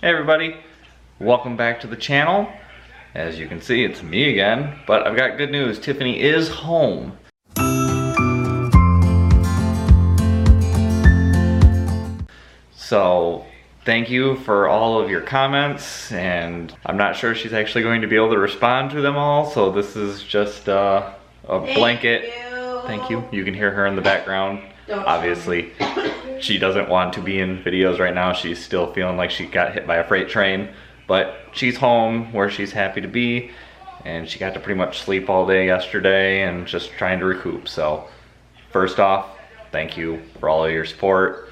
Hey everybody, welcome back to the channel. As you can see, it's me again, but I've got good news. Tiffany is home. So thank you for all of your comments, and I'm not sure she's actually going to be able to respond to them all, so this is just a blanket. Thank you. You can hear her in the background. Obviously, she doesn't want to be in videos right now. She's still feeling like she got hit by a freight train, but she's home where she's happy to be, and she got to pretty much sleep all day yesterday and just trying to recoup. So first off, thank you for all of your support.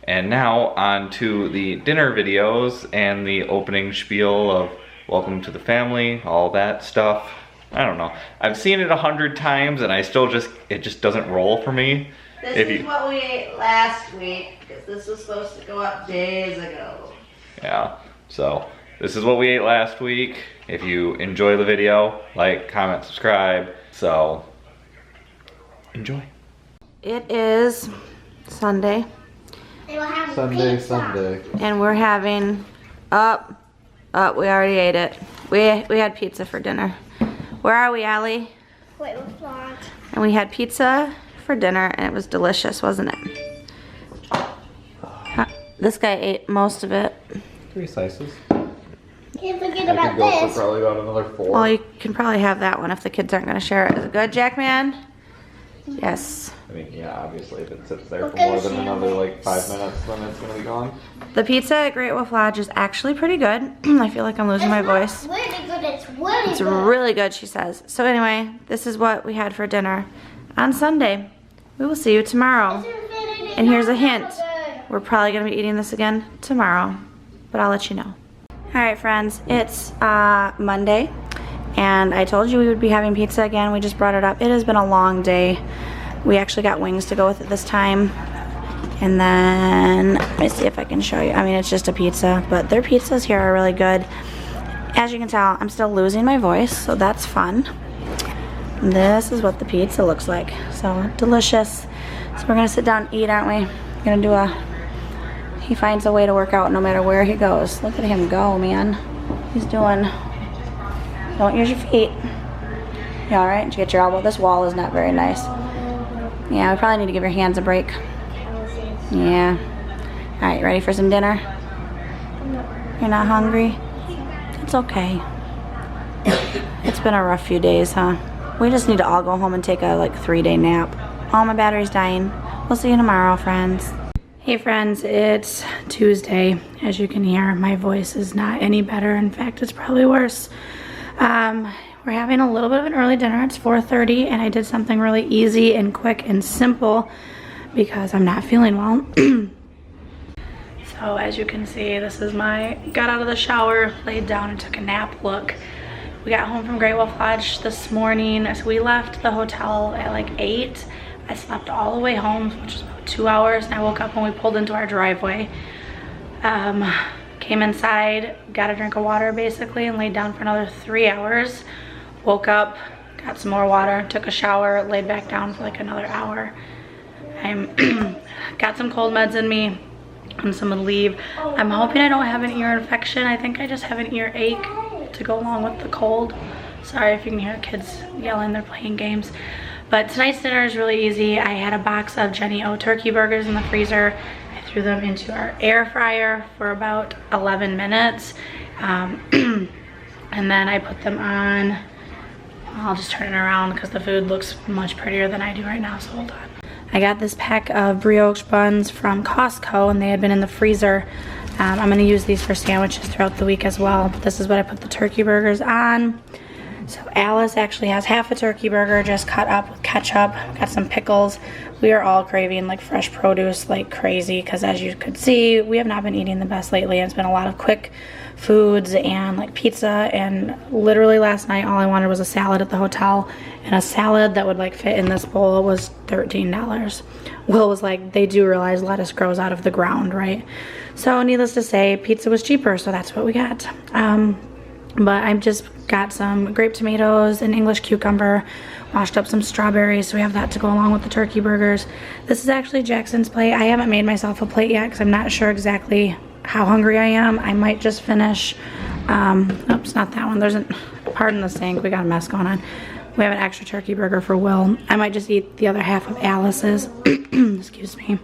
And now on to the dinner videos and the opening spiel of welcome to the family, all that stuff. I don't know. I've seen it 100 times and I still it just doesn't roll for me. This is what we ate last week, because this was supposed to go up days ago. Yeah, so this is what we ate last week. If you enjoy the video, like, comment, subscribe. So, enjoy. It is Sunday. Sunday. And we're having, we already ate it. We had pizza for dinner. Where are we, Allie? Wait, what's that? And we had pizza for dinner, and it was delicious, wasn't it? This guy ate most of it. 3 slices. Can't forget I about could go this. for probably about another 4. Well, you can probably have that one if the kids aren't going to share it. Is it good, Jackman? Yes. I mean, yeah, obviously if it sits there Look for more at than the another like 5 minutes, then it's gonna be gone. The pizza at Great Wolf Lodge is actually pretty good. I feel like I'm losing my voice. Really good. It's really It's good. really good, she says. So anyway, this is what we had for dinner on Sunday. We will see you tomorrow. And here's a hint. We're probably gonna be eating this again tomorrow, but I'll let you know. All right, friends, it's Monday, and I told you we would be having pizza again. We just brought it up. It has been a long day. We actually got wings to go with it this time. And then, let me see if I can show you. I mean, it's just a pizza, but their pizzas here are really good. As you can tell, I'm still losing my voice, so that's fun. This is what the pizza looks like. So, delicious. So we're gonna sit down and eat, aren't we? We're gonna do he finds a way to work out no matter where he goes. Look at him go, man. He's doing, don't use your feet. You all right? Did you get your elbow? This wall is not very nice. Yeah, we probably need to give your hands a break. Yeah. All right, ready for some dinner? You're not hungry? It's okay. It's been a rough few days, huh? We just need to all go home and take a 3-day nap. Oh, my battery's dying. We'll see you tomorrow, friends. Hey friends, it's Tuesday. As you can hear, my voice is not any better. In fact, it's probably worse. We're having a little bit of an early dinner. It's 4:30, and I did something really easy and quick and simple because I'm not feeling well. So as you can see, this is got out of the shower, laid down and took a nap look. We got home from Great Wolf Lodge this morning. So we left the hotel at 8. I slept all the way home, which was about 2 hours, and I woke up when we pulled into our driveway. Came inside, got a drink of water basically, and laid down for another 3 hours. Woke up, got some more water, took a shower, laid back down for another hour. I'm got some cold meds in me. I'm some Aleve. I'm hoping I don't have an ear infection. I think I just have an earache to go along with the cold. Sorry if you can hear kids yelling, they're playing games. But tonight's dinner is really easy. I had a box of Jenny O turkey burgers in the freezer. I threw them into our air fryer for about 11 minutes. And then I put them on. I'll just turn it around because the food looks much prettier than I do right now, so hold on. I got this pack of brioche buns from Costco, and they had been in the freezer. I'm gonna use these for sandwiches throughout the week as well. But this is what I put the turkey burgers on. So Alice actually has half a turkey burger just cut up with ketchup. Got some pickles. We are all craving fresh produce like crazy because, as you could see, we have not been eating the best lately. It's been a lot of quick foods and pizza, and literally last night all I wanted was a salad at the hotel, and a salad that would fit in this bowl was $13. Will was like, they do realize lettuce grows out of the ground, right? So needless to say, pizza was cheaper, so that's what we got. But I've just got some grape tomatoes and English cucumber, washed up some strawberries, so we have that to go along with the turkey burgers. This is actually Jackson's plate. I haven't made myself a plate yet because I'm not sure exactly how hungry I am. I might just finish, oops, not that one. There's an, pardon the sink, we got a mess going on. We have an extra turkey burger for Will. I might just eat the other half of Alice's, excuse me,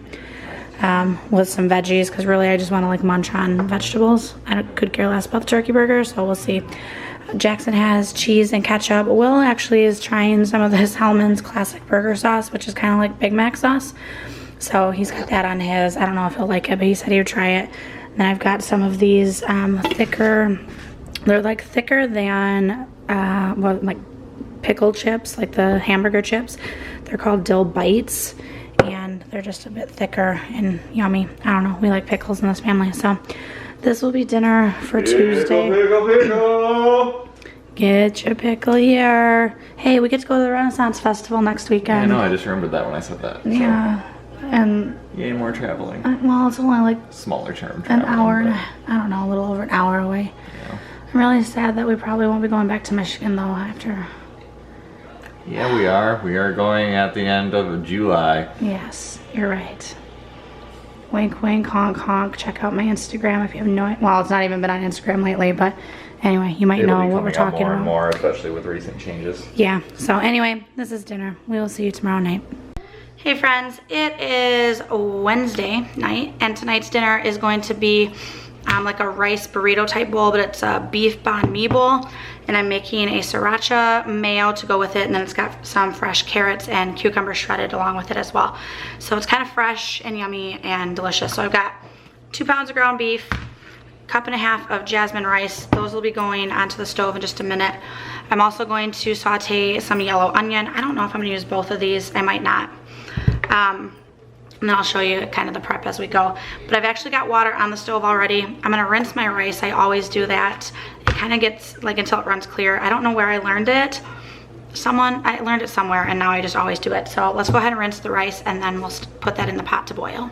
with some veggies, because really I just want to like munch on vegetables. I could care less about the turkey burger, so we'll see. Jackson has cheese and ketchup. Will actually is trying some of this Hellman's classic burger sauce, which is kind of like Big Mac sauce. So he's got that on his. I don't know if he'll like it, but he said he would try it. And then I've got some of these thicker, they're like thicker than, well, like pickle chips, like the hamburger chips. They're called dill bites, and they're just a bit thicker and yummy. I don't know, we like pickles in this family. So this will be dinner for Tuesday. Pickle. Get your pickle here. Hey, we get to go to the Renaissance Festival next weekend. I know, I just remembered that when I said that. So. Yeah, and Yay, more traveling. well, it's only like Smaller term an traveling. hour and I don't know, a little over an hour away. Yeah. I'm really sad that we probably won't be going back to Michigan though after. Yeah, we are. We are going at the end of July. Yes, you're right. Wink, wink, honk, honk. Check out my Instagram if you have no. Well, it's not even been on Instagram lately, but anyway, you might know what we're talking more about. and more, especially with recent changes. Yeah. So anyway, this is dinner. We will see you tomorrow night. Hey friends, it is Wednesday night, and tonight's dinner is going to be like a rice burrito type bowl, but it's a beef banh mi bowl, and I'm making a sriracha mayo to go with it, and then it's got some fresh carrots and cucumbers shredded along with it as well. So it's kind of fresh and yummy and delicious. So I've got 2 pounds of ground beef, 1.5 cups of jasmine rice. Those will be going onto the stove in just a minute. I'm also going to saute some yellow onion. I don't know if I'm gonna use both of these. I might not. And then I'll show you kind of the prep as we go. But I've actually got water on the stove already. I'm gonna rinse my rice. I always do that. It kind of gets like until it runs clear. I don't know where I learned it. I learned it somewhere, and now I just always do it. So let's go ahead and rinse the rice, and then we'll put that in the pot to boil.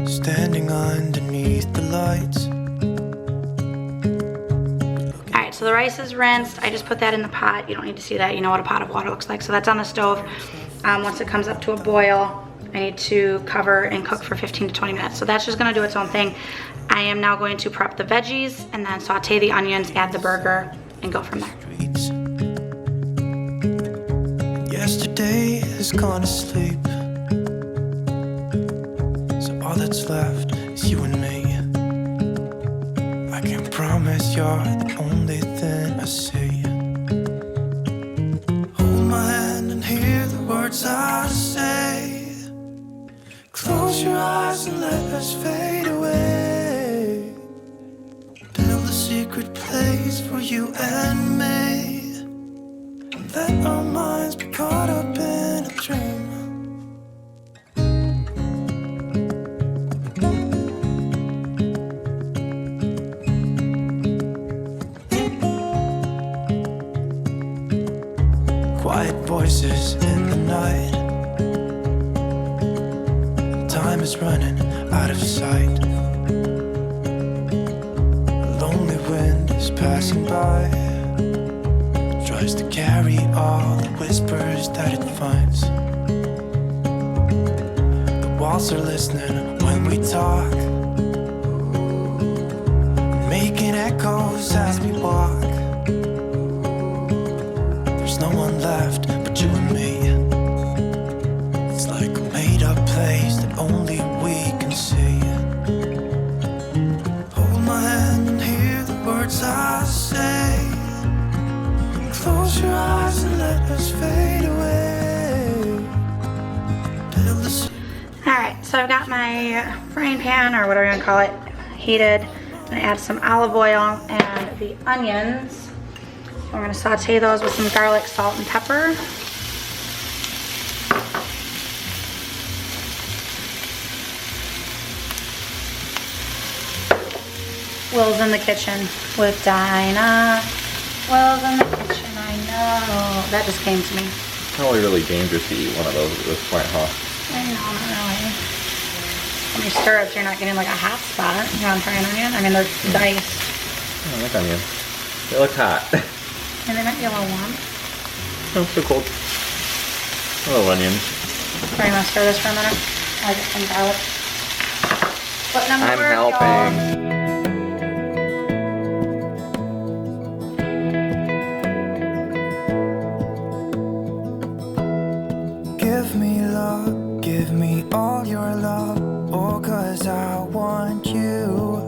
Standing underneath the lights. Alright, so the rice is rinsed. I just put that in the pot. You don't need to see that. You know what a pot of water looks like. So that's on the stove. Once it comes up to a boil, I need to cover and cook for 15 to 20 minutes. So that's just going to do its own thing. I am now going to prep the veggies and then saute the onions, add the burger, and go from there. Streets. Yesterday has gone to sleep, so all that's left is you and me. I can promise you're the only thing I see. Hold my hand and hear the words I say. Close your eyes and let us fade away. Build a secret place for you and me. And let our minds be caught up in a dream. Quiet voices in the night. Time is running out of sight. A lonely wind is passing by. Tries to carry all the whispers that it finds. The walls are listening when we talk, making echoes as we walk. There's no one left but you and me. It's like a made-up place that only we can see. Hold my hand and hear the words I say. Close your eyes and let us fade away. Build a Alright, so I've got my frying pan, or whatever you want to call it, heated. I'm going to add some olive oil and the onions. We're going to saute those with some garlic, salt, and pepper. Will's in the kitchen with Dinah. Will's in the kitchen, I know. That just came to me. Probably really dangerous to eat one of those at this point, huh? I know, not really. When you stir it, so you're not getting like a hot spot. You want to try an onion? I mean, they're diced. I don't like onions. They look hot. And they might be a little warm. Oh, so cold. Oh, onions. Are you gonna stir this for a minute? I get some garlic. Putting them to I'm work, y'all. helping. Give me love, give me all your love, oh, 'cause I want you.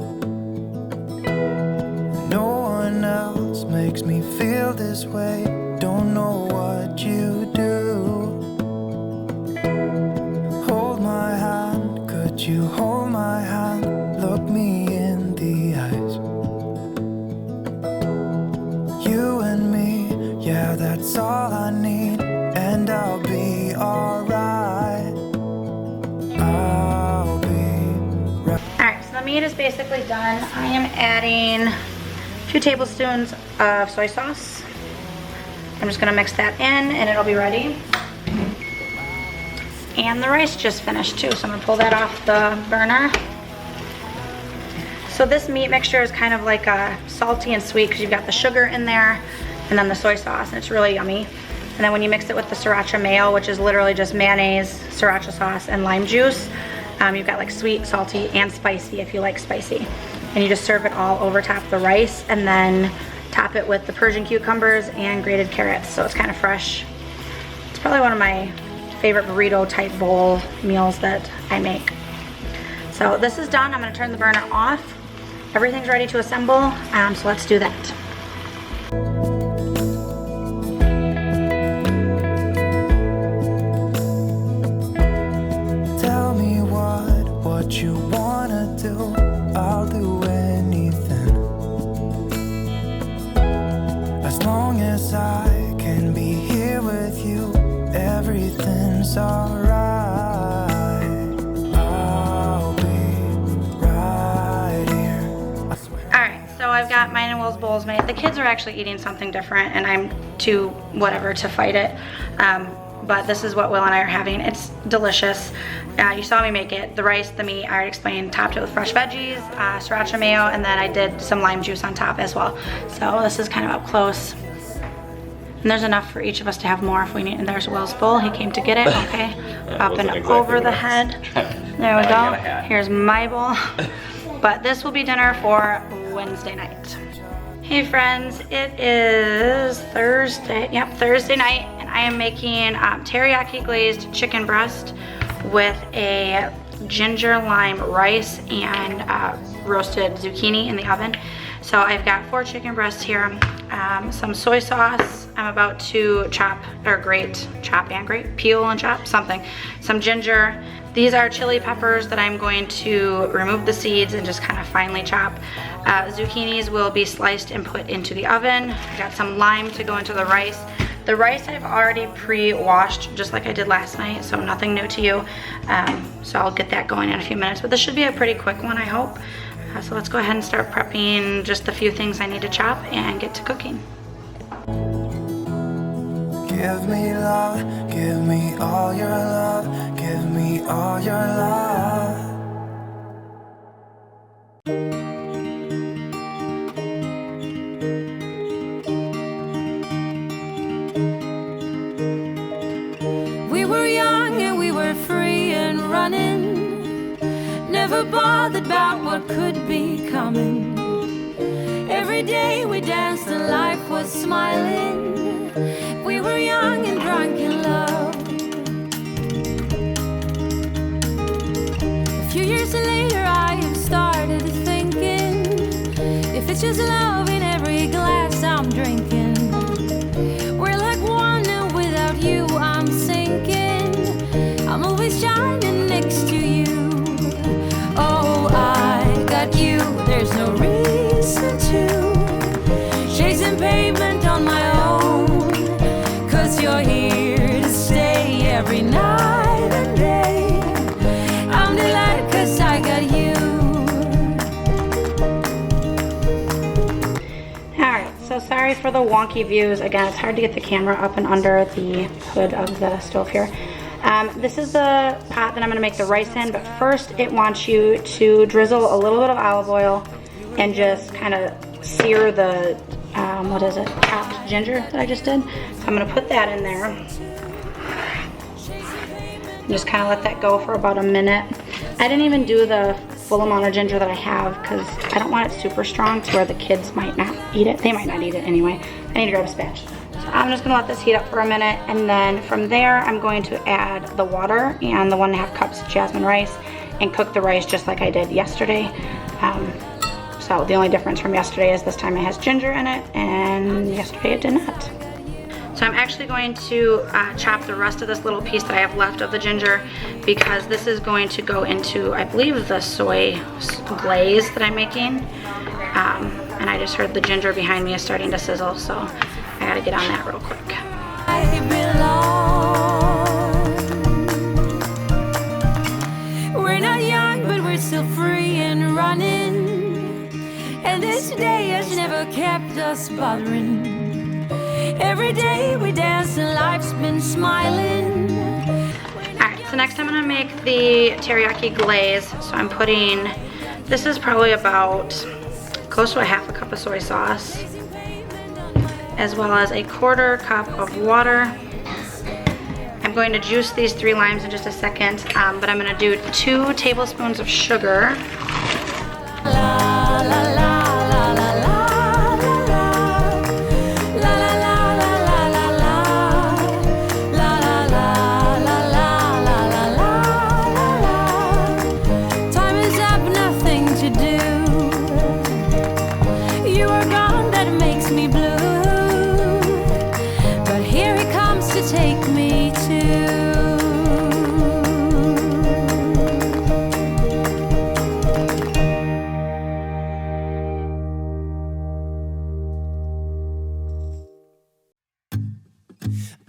No one else makes me feel this way, don't know what you do. Hold my hand, could you hold my hand, look me in the eyes. You and me, yeah, that's all I need, and I'll be alright. I'll be right. Alright, so the meat is basically done. I am adding 2 tablespoons of soy sauce. I'm just gonna mix that in and it'll be ready. And the rice just finished too, so I'm gonna pull that off the burner. So this meat mixture is kind of like salty and sweet because you've got the sugar in there and then the soy sauce, and it's really yummy. And then when you mix it with the sriracha mayo, which is literally just mayonnaise, sriracha sauce, and lime juice, you've got like sweet, salty, and spicy if you like spicy. And you just serve it all over top of the rice and then top it with the Persian cucumbers and grated carrots, so it's kind of fresh. It's probably one of my favorite burrito type bowl meals that I make. So this is done. I'm gonna turn the burner off. Everything's ready to assemble, so let's do that. Tell me what you wanna do, I'll do anything. As long as I can be here with you, everything's alright. I'll be right here, I swear. Alright, so I've got mine and Will's bowls made. The kids are actually eating something different and I'm too whatever to fight it. But this is what Will and I are having. It's delicious. You saw me make it. The rice, the meat, I already explained, topped it with fresh veggies, sriracha mayo, and then I did some lime juice on top as well. So this is kind of up close. And there's enough for each of us to have more if we need. And there's Will's bowl. He came to get it. Okay. Up and exactly over the what I head. was There we I got a go. hat. Here's my bowl. But this will be dinner for Wednesday night. Hey friends, it is Thursday. Yep, Thursday night, and I am making teriyaki glazed chicken breast with a ginger lime rice and roasted zucchini in the oven. So I've got 4 chicken breasts here, some soy sauce. I'm about to chop and grate, peel and chop something. Some ginger. These are chili peppers that I'm going to remove the seeds and just kind of finely chop. Zucchinis will be sliced and put into the oven. I got some lime to go into the rice. The rice I've already pre-washed just like I did last night, so nothing new to you. So I'll get that going in a few minutes, but this should be a pretty quick one, I hope. So let's go ahead and start prepping just a few things I need to chop and get to cooking. Give me love, give me all your love, give me all your love. We were young and we were free and running, never bothered about what could be coming. Every day we danced and life was smiling. We were young and drunk in love. A few years later I have started thinking, if it's just love in every glass I'm drinking, we're like one and without you I'm sinking. I'm always shining next to you. Oh, I got you, there's no reason to chasing pavement on my own. You're here to stay every night and day. I'm delighted 'cause I got you. Alright, so sorry for the wonky views. Again, it's hard to get the camera up and under the hood of the stove here. This is the pot that I'm going to make the rice in, but first it wants you to drizzle a little bit of olive oil and just kind of sear the what is it, chopped ginger that I just did. I'm gonna put that in there. Just kind of let that go for about a minute. I didn't even do the full amount of ginger that I have because I don't want it super strong to where the kids might not eat it. They might not eat it anyway. I need to grab a spatula. So I'm just gonna let this heat up for a minute, and then from there I'm going to add the water and the 1.5 cups of jasmine rice and cook the rice just like I did yesterday. So the only difference from yesterday is this time it has ginger in it, and yesterday it did not. So I'm actually going to chop the rest of this little piece that I have left of the ginger, because this is going to go into, I believe, the soy glaze that I'm making. And I just heard the ginger behind me is starting to sizzle, so I gotta get on that real quick. We're not young, but we're still free and running. And this day has never kept us bothering. Every day we dance and life's been smiling. Alright, so next I'm gonna make the teriyaki glaze. So I'm putting, this is probably about close to a 1/2 cup of soy sauce, as well as a 1/4 cup of water. I'm going to juice these 3 limes in just a second, but I'm gonna do 2 tablespoons of sugar.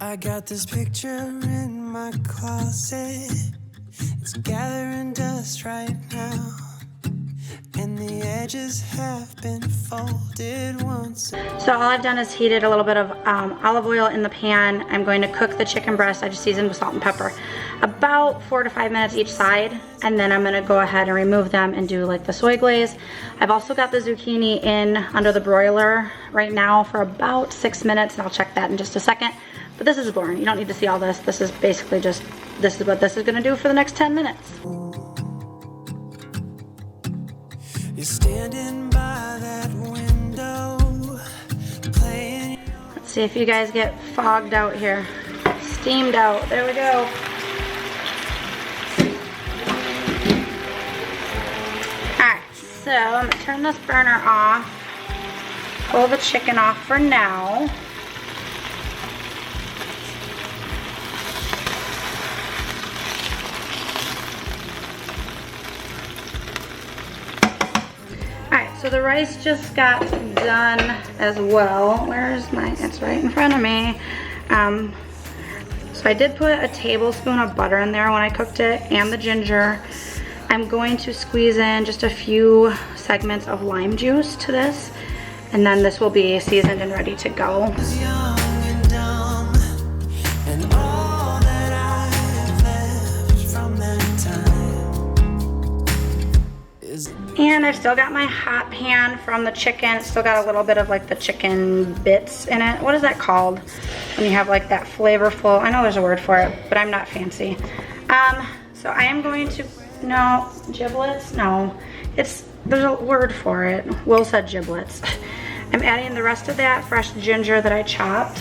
I got this picture in my closet. It's gathering dust right now, and the edges have been folded once. So all I've done is heated a little bit of olive oil in the pan. I'm going to cook the chicken breast. I just seasoned with salt and pepper. About 4 to 5 minutes each side, and then I'm gonna go ahead and remove them and do like the soy glaze. I've also got the zucchini in under the broiler right now for about 6 minutes, and I'll check that in just a second. But this is boring. You don't need to see all this. This is basically just, this is what this is gonna do for the next 10 minutes. You're standing by that window, playing. Let's see if you guys get fogged out here. Steamed out. There we go. Alright, so I'm gonna turn this burner off. Pull the chicken off for now. So the rice just got done as well. Where's my, it's right in front of me. So I did put a tablespoon of butter in there when I cooked it, and the ginger. I'm going to squeeze in just a few segments of lime juice to this, and then this will be seasoned and ready to go. And I've still got my hot pan from the chicken. It's still got a little bit of like the chicken bits in it. What is that called? When you have like that flavorful, I know there's a word for it, but I'm not fancy. So I am going to, no, giblets? No, there's a word for it. Will said giblets. I'm adding the rest of that fresh ginger that I chopped,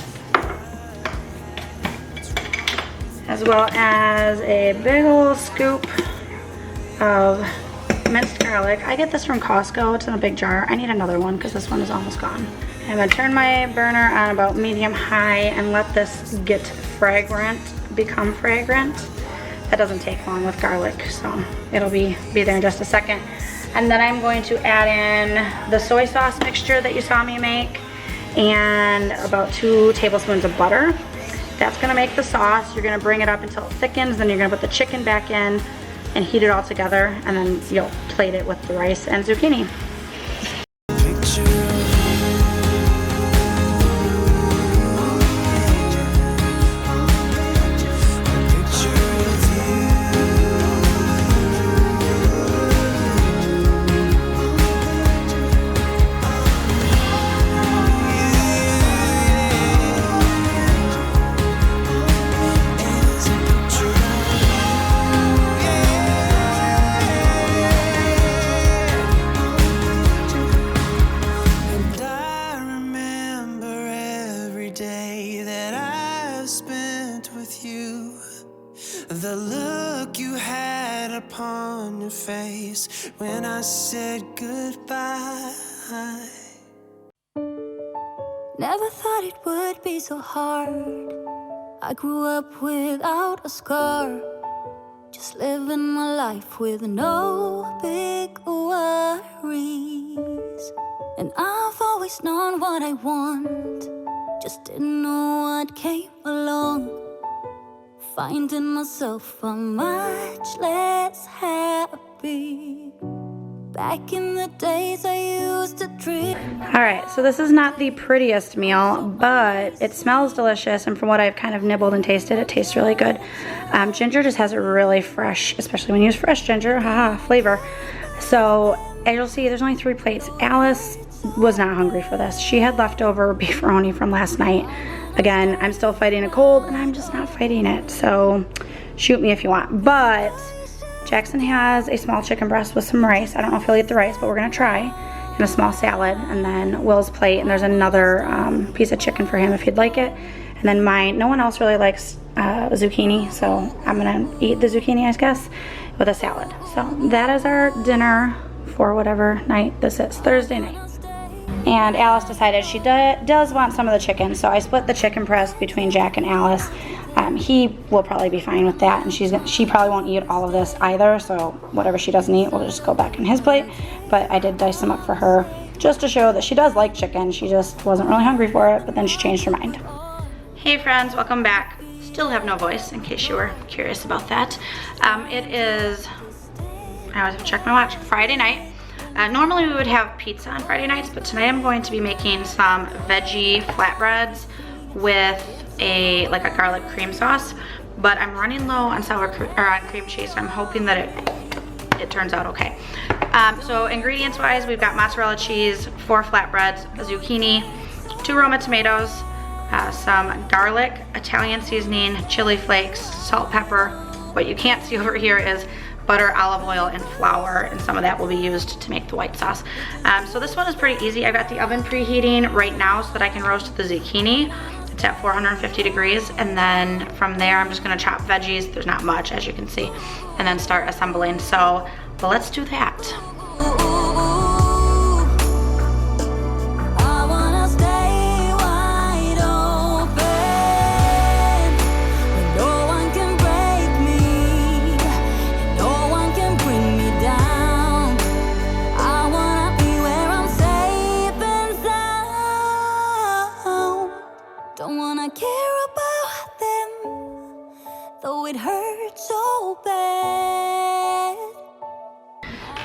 as well as a big old scoop of minced garlic. I get this from Costco. It's in a big jar. I need another one because this one is almost gone. I'm gonna turn my burner on about medium high and let this get fragrant, become fragrant. That doesn't take long with garlic, so it'll be there in just a second. And then I'm going to add in the soy sauce mixture that you saw me make and about 2 tablespoons of butter. That's gonna make the sauce. You're gonna bring it up until it thickens, then you're gonna put the chicken back in and heat it all together, and then you'll plate it with the rice and zucchini. The look you had upon your face when I said goodbye. Never thought it would be so hard. I grew up without a scar, just living my life with no big worries. And I've always known what I want, just didn't know what came along. Finding myself much less happy. Back in the days I used to dream. All right, so this is not the prettiest meal, but it smells delicious, and from what I've kind of nibbled and tasted, it tastes really good. Ginger just has a really fresh, especially when you use fresh ginger, flavor. So as you'll see, there's only 3 plates. Alice was not hungry for this. She had leftover beefaroni from last night. Again, I'm still fighting a cold, and I'm just not fighting it, so shoot me if you want. But Jackson has a small chicken breast with some rice. I don't know if he'll eat the rice, but we're gonna try. And a small salad, and then Will's plate, and there's another piece of chicken for him if he'd like it. And then mine, no one else really likes zucchini, so I'm gonna eat the zucchini, I guess, with a salad. So that is our dinner for whatever night this is, Thursday night. And Alice decided she does want some of the chicken, so I split the chicken breast between Jack and Alice. He will probably be fine with that, and she probably won't eat all of this either, so whatever she doesn't eat will just go back in his plate. But I did dice them up for her just to show that she does like chicken. She just wasn't really hungry for it, but then she changed her mind. Hey friends, welcome back. Still have no voice, in case you were curious about that. It is, I always have to check my watch, Friday night. Normally we would have pizza on Friday nights, but tonight I'm going to be making some veggie flatbreads with a garlic cream sauce, but I'm running low on on cream cheese, so I'm hoping that it turns out okay. So ingredients wise, we've got mozzarella cheese, 4 flatbreads, a zucchini, 2 Roma tomatoes, some garlic, Italian seasoning, chili flakes, salt, pepper. What you can't see over here is butter, olive oil, and flour, and some of that will be used to make the white sauce. So this one is pretty easy. I've got the oven preheating right now so that I can roast the zucchini. It's at 450 degrees, and then from there I'm just gonna chop veggies. There's not much, as you can see, and then start assembling. So let's do that.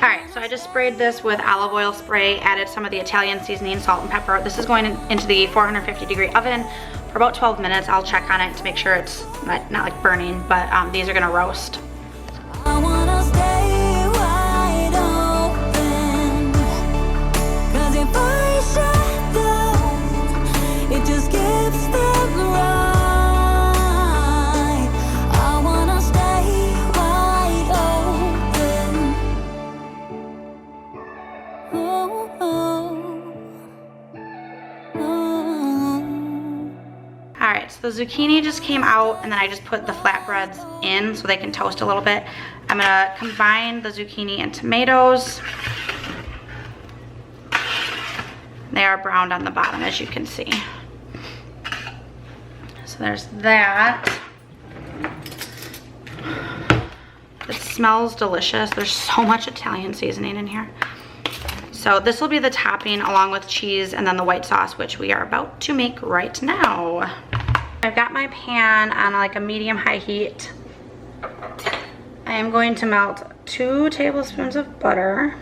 Alright, so I just sprayed this with olive oil spray, added some of the Italian seasoning, salt and pepper. This is going into the 450 degree oven for about 12 minutes. I'll check on it to make sure it's not like burning, but these are gonna roast. I wanna stay wide open, 'cause if I shut down, it just gives them right. I wanna stay wide open. Oh, oh, oh. Alright, so the zucchini just came out, and then I just put the flatbreads in so they can toast a little bit. I'm gonna combine the zucchini and tomatoes. They are browned on the bottom, as you can see. So there's that. It smells delicious. There's so much Italian seasoning in here. So this will be the topping along with cheese and then the white sauce, which we are about to make right now. I've got my pan on like a medium-high heat. I am going to melt 2 tablespoons of butter.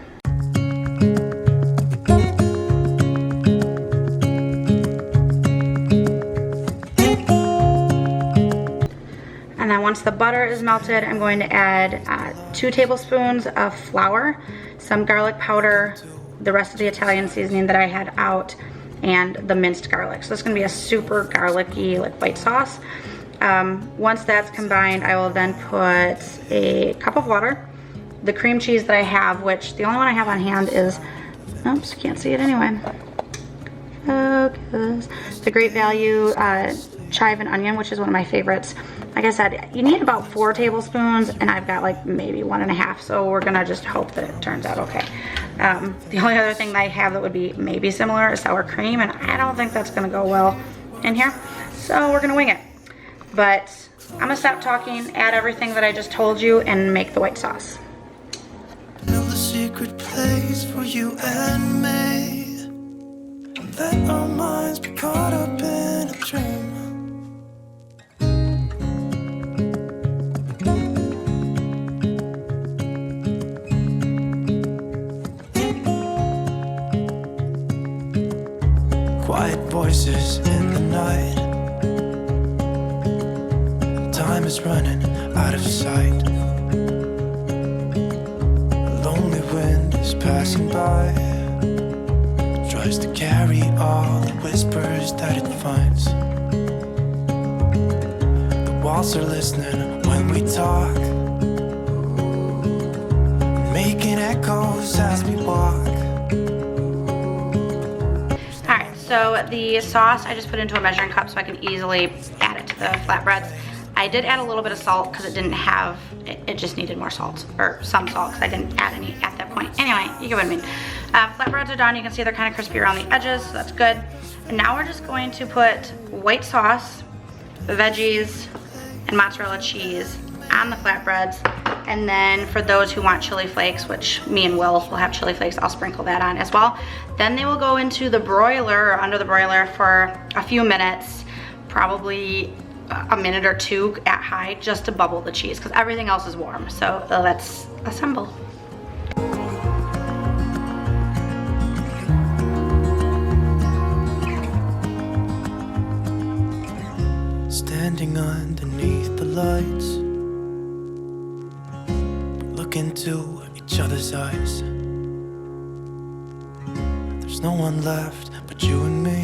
And then once the butter is melted, I'm going to add 2 tablespoons of flour, some garlic powder, the rest of the Italian seasoning that I had out, and the minced garlic. So this is gonna be a super garlicky like white sauce. Once that's combined, I will then put a cup of water, the cream cheese that I have, which the only one I have on hand is, oops, you can't see it anyway. Focus. The Great Value chive and onion, which is one of my favorites. Like I said, you need about 4 tablespoons, and I've got like maybe 1.5, so we're gonna just hope that it turns out okay. The only other thing that I have that would be maybe similar is sour cream, and I don't think that's gonna go well in here, so we're gonna wing it. But I'm gonna stop talking, add everything that I just told you, and make the white sauce. Build a secret place for you and me. Let our minds be caught up in a dream. Quiet voices in the night. Time is running out of sight. A lonely wind is passing by. Tries to carry all the whispers that it finds. The walls are listening when we talk, making echoes as we walk. So the sauce I just put into a measuring cup so I can easily add it to the flatbreads. I did add a little bit of salt because it didn't have, it just needed more salt, or some salt, because I didn't add any at that point. Anyway, you get what I mean. Flatbreads are done. You can see they're kind of crispy around the edges, so that's good. And now we're just going to put white sauce, veggies, and mozzarella cheese on the flatbreads. And then for those who want chili flakes, which me and Will have chili flakes, I'll sprinkle that on as well. Then they will go into the broiler, or under the broiler, for a few minutes, probably a minute or 2 at high, just to bubble the cheese, because everything else is warm. So let's assemble. Standing underneath the lights, look into each other's eyes. There's no one left but you and me.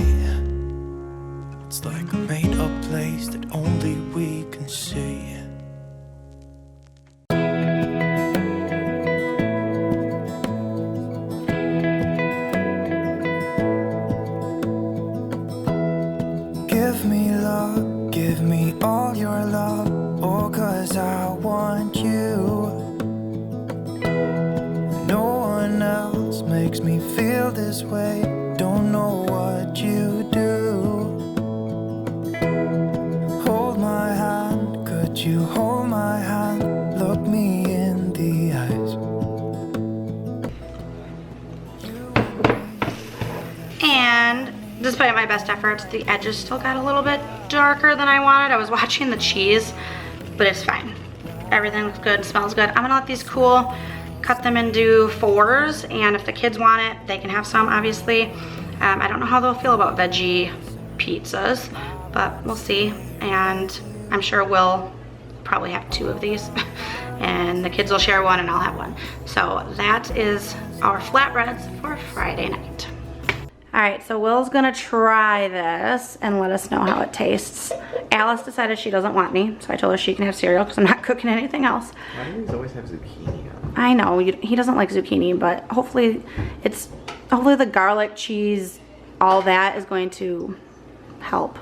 It's like a made-up place that only we can see. Give me love, give me all your love, oh, 'cause I want you. No one else makes me feel this way, don't know what you do. Hold my hand, could you hold my hand, look me in the eyes. And despite my best efforts, the edges still got a little bit darker than I wanted. I was watching the cheese, but it's fine. Everything looks good, smells good. I'm gonna let these cool, cut them into 4s, and if the kids want it, they can have some, obviously. I don't know how they'll feel about veggie pizzas, but we'll see. And I'm sure we'll probably have 2 of these, and the kids will share 1 and I'll have 1. So that is our flatbreads for Friday night. All right, so Will's gonna try this and let us know how it tastes. Alice decided she doesn't want any, so I told her she can have cereal because I'm not cooking anything else. Why do you always have zucchini on? I know, he doesn't like zucchini, but hopefully the garlic, cheese, all that is going to help.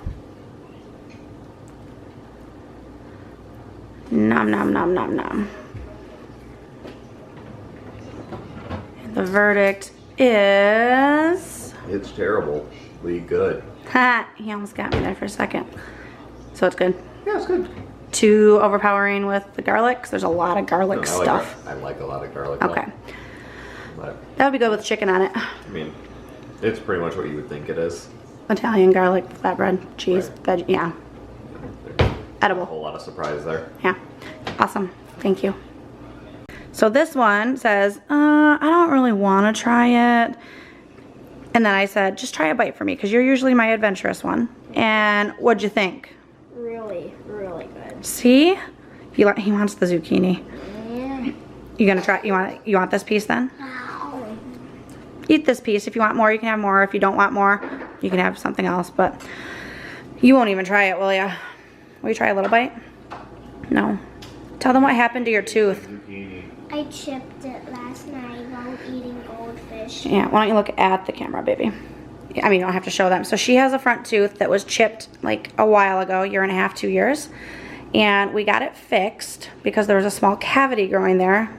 Nom nom nom nom nom. And the verdict is... It's terribly good. Ha! He almost got me there for a second. So it's good. Yeah, it's good. Too overpowering with the garlic, because there's a lot of garlic stuff. I like a lot of garlic. Okay. But, That would be good with chicken on it. I mean, it's pretty much what you would think it is. Italian garlic, flatbread, cheese, veg, yeah. There's Edible. a whole lot of surprise there. Yeah. Awesome. Thank you. So this one says, I don't really want to try it. And then I said, just try a bite for me, because you're usually my adventurous one. And what'd you think? Really, really good. See? He wants the zucchini. Yeah. You gonna try? You want this piece then? Eat this piece. If you want more, you can have more. If you don't want more, you can have something else. But you won't even try it, will ya? Will you try a little bite? No. Tell them what happened to your tooth. I chipped it last night while eating goldfish. Yeah, why don't you look at the camera, baby? I mean, you don't have to show them. So she has a front tooth that was chipped like a while ago, 1.5 to 2 years. And we got it fixed because there was a small cavity growing there.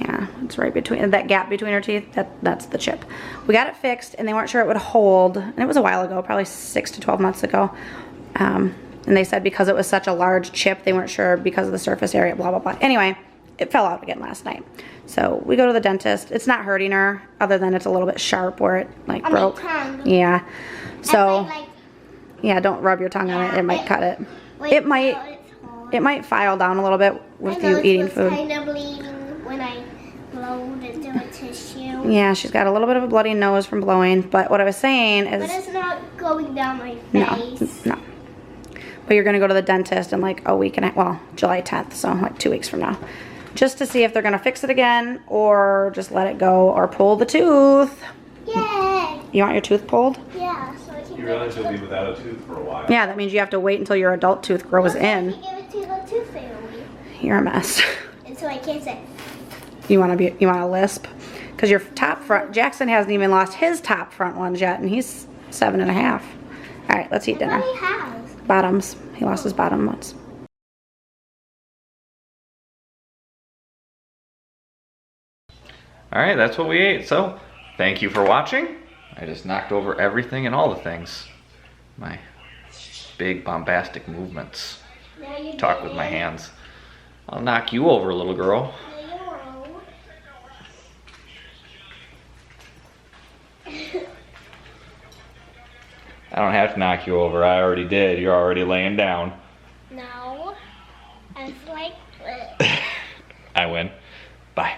Yeah, it's right between, that gap between her teeth, that's the chip. We got it fixed and they weren't sure it would hold. And it was a while ago, probably 6 to 12 months ago. And they said because it was such a large chip, they weren't sure because of the surface area, blah, blah, blah. Anyway, it fell out again last night. So we go to the dentist. It's not hurting her other than it's a little bit sharp where it like broke. Yeah. So, yeah, don't rub your tongue on it. It might cut it. It might file down a little bit with you eating food. Kind of bleeding when I blowed into a tissue. Yeah, she's got a little bit of a bloody nose from blowing. But what I was saying is... But it's not going down my face. No. But you're going to go to the dentist in like a week and well, July 10th, so like 2 weeks from now. Just to see if they're going to fix it again or just let it go or pull the tooth. Yay! You want your tooth pulled? Yeah, so I can You realize you'll be without a tooth for a while. Yeah, that means you have to wait until your adult tooth grows in. I can give it to the tooth fairy. You're a mess. And so I can't say. You want to lisp? Because your top front, Jackson hasn't even lost his top front ones yet, and he's 7.5. All right, let's eat dinner. He has. Bottoms. He lost his bottom once. All right, that's what we ate. So, thank you for watching. I just knocked over everything and all the things. My big bombastic movements. Talk with my hands. I'll knock you over, little girl. I don't have to knock you over. I already did. You're already laying down. No. I was like... I win. Bye.